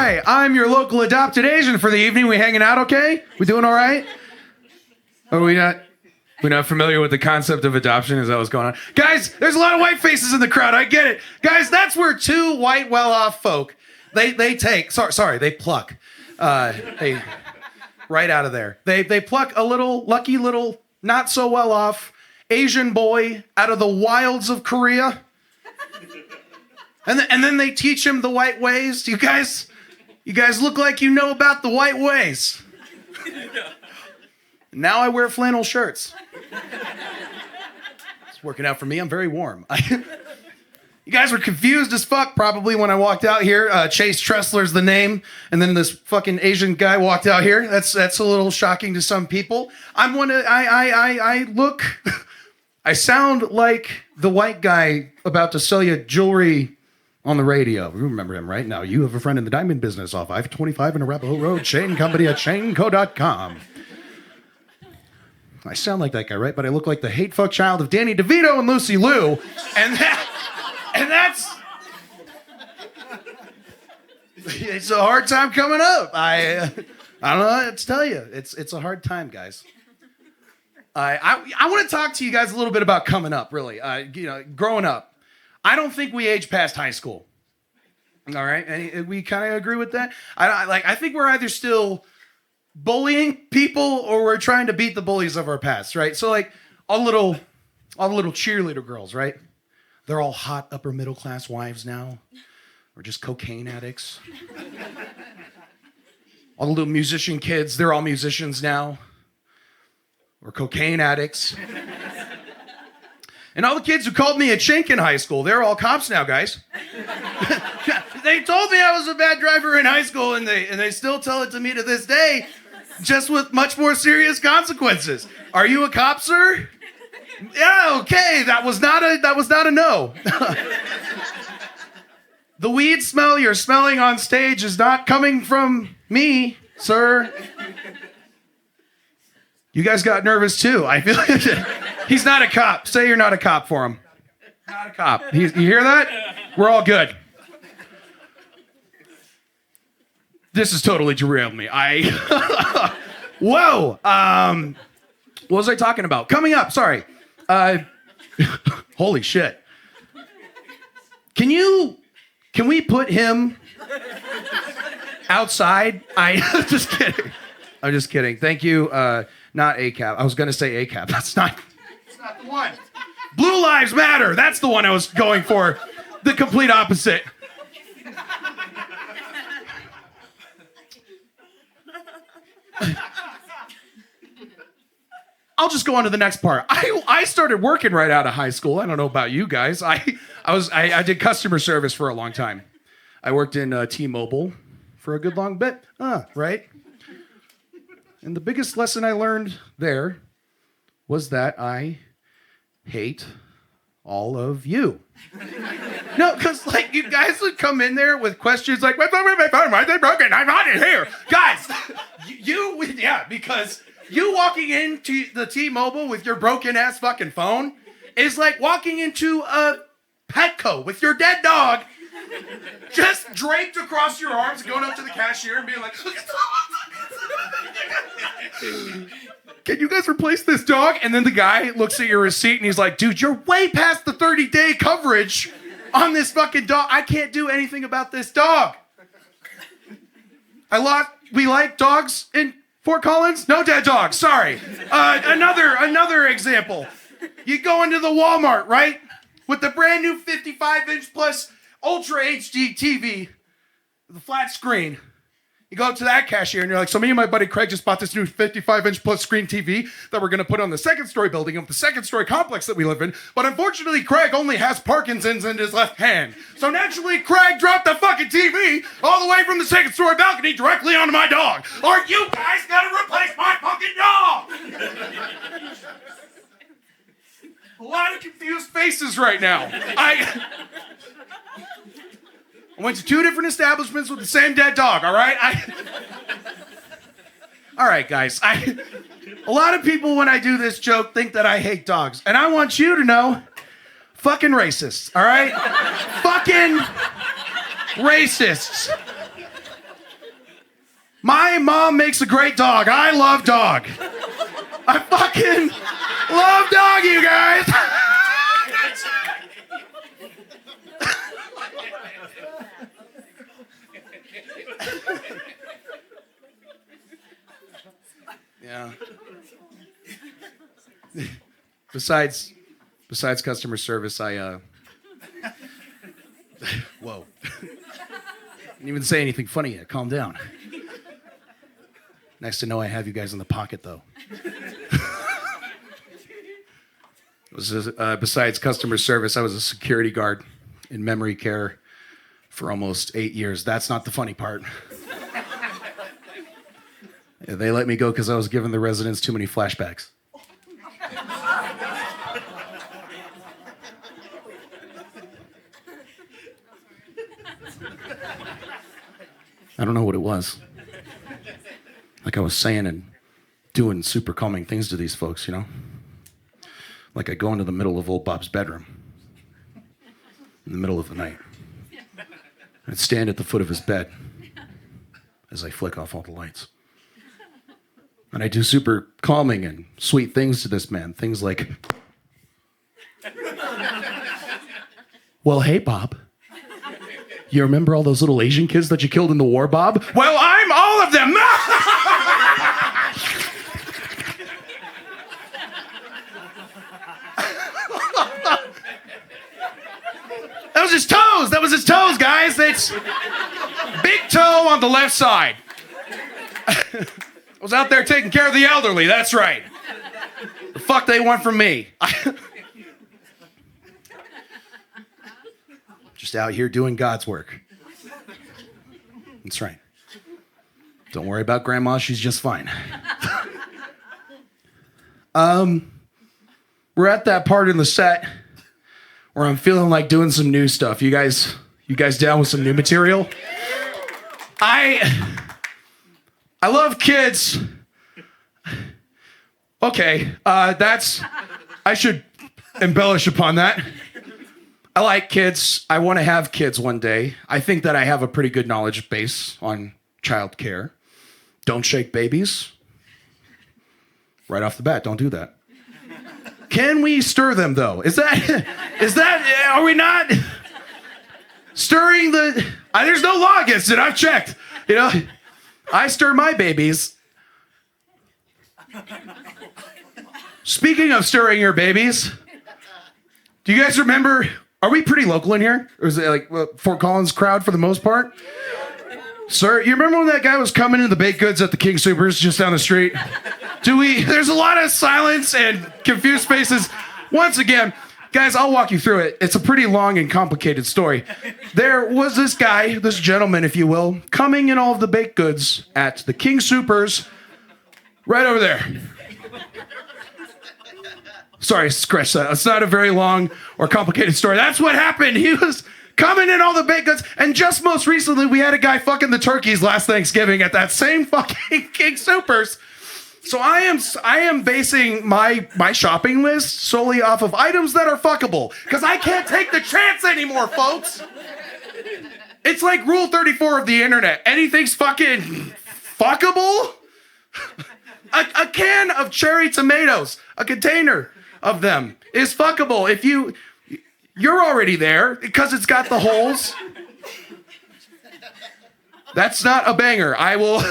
Hi, I'm your local adopted Asian for the evening. We hanging out okay? We doing all right? Are we not? We're not familiar with the concept of adoption? Is that what's going on? Guys, there's a lot of white faces in the crowd. I get it. Guys, that's where two white, well-off folk, they pluck. Right out of there. They pluck a little, lucky little, not so well-off Asian boy out of the wilds of Korea. And then they teach him the white ways. You guys look like you know about the white ways. Now I wear flannel shirts. It's working out for me. I'm very warm. You guys were confused as fuck probably when I walked out here. Chase Tressler's the name, and then this fucking Asian guy walked out here. That's a little shocking to some people. I sound like the white guy about to sell you jewelry on the radio. You remember him, right? Now you have a friend in the diamond business off I-25 in Arapahoe Road, Chain Company at chainco.com. I sound like that guy, right? But I look like the hate fuck child of Danny DeVito and Lucy Liu. And that's... It's a hard time coming up. I don't know what to tell you. It's a hard time, guys. I want to talk to you guys a little bit about coming up, really. Growing up. I don't think we age past high school. All right? And we kind of agree with that? I think we're either still bullying people or we're trying to beat the bullies of our past, right? So like all the little cheerleader girls, right? They're all hot upper middle class wives now, or just cocaine addicts. All the little musician kids, they're all musicians now, or cocaine addicts. And all the kids who called me a chink in high school, they're all cops now, guys. They told me I was a bad driver in high school, and they still tell it to me to this day, just with much more serious consequences. Are you a cop, sir? Yeah, okay. That was not a no. The weed smell you're smelling on stage is not coming from me, sir. You guys got nervous too. I feel he's not a cop. Say you're not a cop for him. Not a cop. You hear that? We're all good. This has totally derailed me. Whoa. What was I talking about? Coming up, sorry. Holy shit. Can we put him outside? I'm just kidding. Thank you. Not ACAP. I was going to say ACAP. That's not the one. Blue Lives Matter. That's the one I was going for. The complete opposite. I'll just go on to the next part. I started working right out of high school. I don't know about you guys. I did customer service for a long time. I worked in T-Mobile for a good long bit. Right? And the biggest lesson I learned there was that I hate all of you. No, because like you guys would come in there with questions like, my phone, why is it broken? I'm on it here. Guys, because you walking into the T-Mobile with your broken ass fucking phone is like walking into a Petco with your dead dog just draped across your arms, going up to the cashier and being like, can you guys replace this dog? And then the guy looks at your receipt and he's like, dude, you're way past the 30-day coverage on this fucking dog. I can't do anything about this dog. We like dogs in Fort Collins? No dead dogs, sorry. Another example. You go into the Walmart, right? With the brand new 55-inch plus Ultra HD TV, the flat screen. You go up to that cashier and you're like, so me and my buddy Craig just bought this new 55-inch plus screen TV that we're going to put on the second-story building of the second-story complex that we live in. But unfortunately, Craig only has Parkinson's in his left hand. So naturally, Craig dropped the fucking TV all the way from the second-story balcony directly onto my dog. Are you guys going to replace my fucking dog? A lot of confused faces right now. I went to 2 different establishments with the same dead dog, all right? All right, guys. A lot of people, when I do this joke, think that I hate dogs. And I want you to know, fucking racists, all right? Fucking racists. My mom makes a great dog. I love dog. I fucking love dog, you guys. Yeah. Besides customer service, I whoa. Didn't even say anything funny yet. Calm down. Nice to know I have you guys in the pocket, though. Besides customer service, I was a security guard in memory care for almost 8 years. That's not the funny part. Yeah, they let me go because I was giving the residents too many flashbacks. I don't know what it was. Like I was saying and doing super calming things to these folks, you know? Like I go into the middle of old Bob's bedroom in the middle of the night. I'd stand at the foot of his bed as I flick off all the lights. And I do super calming and sweet things to this man. Things like, well, hey, Bob. You remember all those little Asian kids that you killed in the war, Bob? Well, I'm all of them. That was his toes. That was his toes, guys. That's big toe on the left side. I was out there taking care of the elderly. That's right. The fuck they want from me? Just out here doing God's work. That's right. Don't worry about Grandma. She's just fine. We're at that part in the set where I'm feeling like doing some new stuff. You guys down with some new material? I love kids. Okay, I should embellish upon that. I like kids. I want to have kids one day. I think that I have a pretty good knowledge base on child care. Don't shake babies. Right off the bat, don't do that. Can we stir them though? Is that, are we not stirring there's no law against it. I've checked. You know, I stir my babies. Speaking of stirring your babies, do you guys remember, are we pretty local in here? Or is it like Fort Collins crowd for the most part? Sir, you remember when that guy was coming in the baked goods at the King Soopers just down the street? There's a lot of silence and confused faces. Once again, guys, I'll walk you through it. It's a pretty long and complicated story. There was this guy, this gentleman, if you will, coming in all of the baked goods at the King Soopers right over there. Sorry, scratch that. It's not a very long or complicated story. That's what happened. He was coming in all the baked goods, and just most recently, we had a guy fucking the turkeys last Thanksgiving at that same fucking King Soopers. So I am basing my shopping list solely off of items that are fuckable, because I can't take the chance anymore, folks. It's like Rule 34 of the internet. Anything's fucking fuckable? A can of cherry tomatoes, a container of them is fuckable. If you're already there because it's got the holes. That's not a banger. I will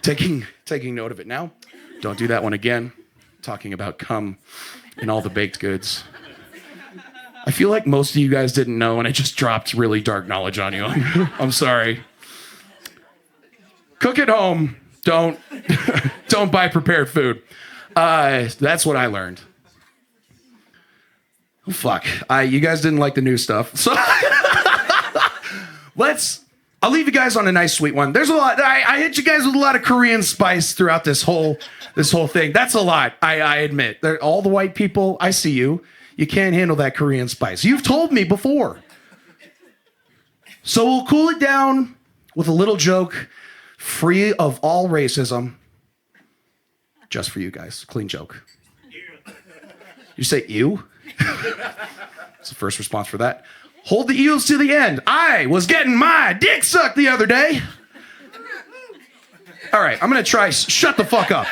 taking note of it now. Don't do that one again. Talking about cum in all the baked goods. I feel like most of you guys didn't know, and I just dropped really dark knowledge on you. I'm sorry. Cook at home. Don't buy prepared food. That's what I learned. Oh, fuck. You guys didn't like the new stuff. So I'll leave you guys on a nice sweet one. There's a lot. I hit you guys with a lot of Korean spice throughout this whole thing. That's a lot. I admit. All the white people, I see you. You can't handle that Korean spice. You've told me before. So we'll cool it down with a little joke, free of all racism. Just for you guys. Clean joke. You say ew? That's the first response for that. Hold the eels to the end. I was getting my dick sucked the other day. All right, I'm gonna try. Shut the fuck up.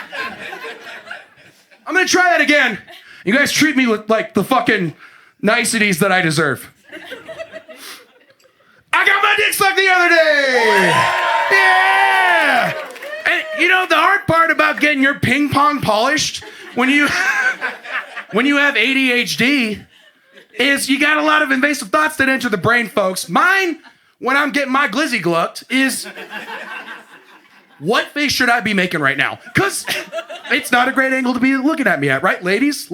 I'm gonna try that again. You guys treat me with like the fucking niceties that I deserve. I got my dick sucked the other day. Yeah. And you know the hard part about getting your ping pong polished when you have ADHD is you got a lot of invasive thoughts that enter the brain, folks. Mine, when I'm getting my glizzy glucked, is what face should I be making right now? Because it's not a great angle to be looking at me at, right? Ladies,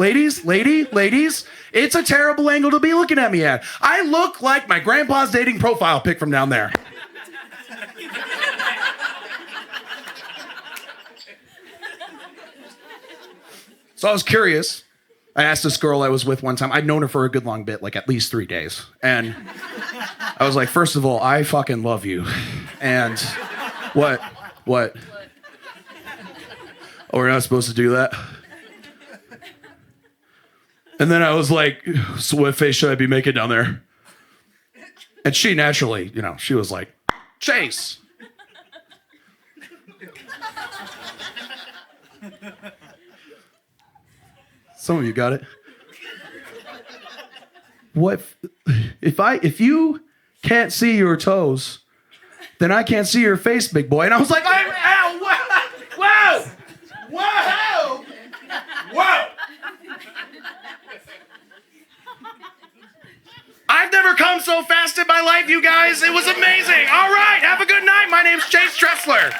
it's a terrible angle to be looking at me at. I look like my grandpa's dating profile pic from down there. So I was curious. I asked this girl I was with one time. I'd known her for a good long bit, like at least 3 days. And I was like, first of all, I fucking love you. And what? Oh, we're not supposed to do that? And then I was like, so what face should I be making down there? And she naturally, she was like, Chase. Some of you got it. What if you can't see your toes, then I can't see your face, big boy. And I was like, whoa. I've never come so fast in my life, you guys. It was amazing. All right, have a good night. My name's Chase Tressler.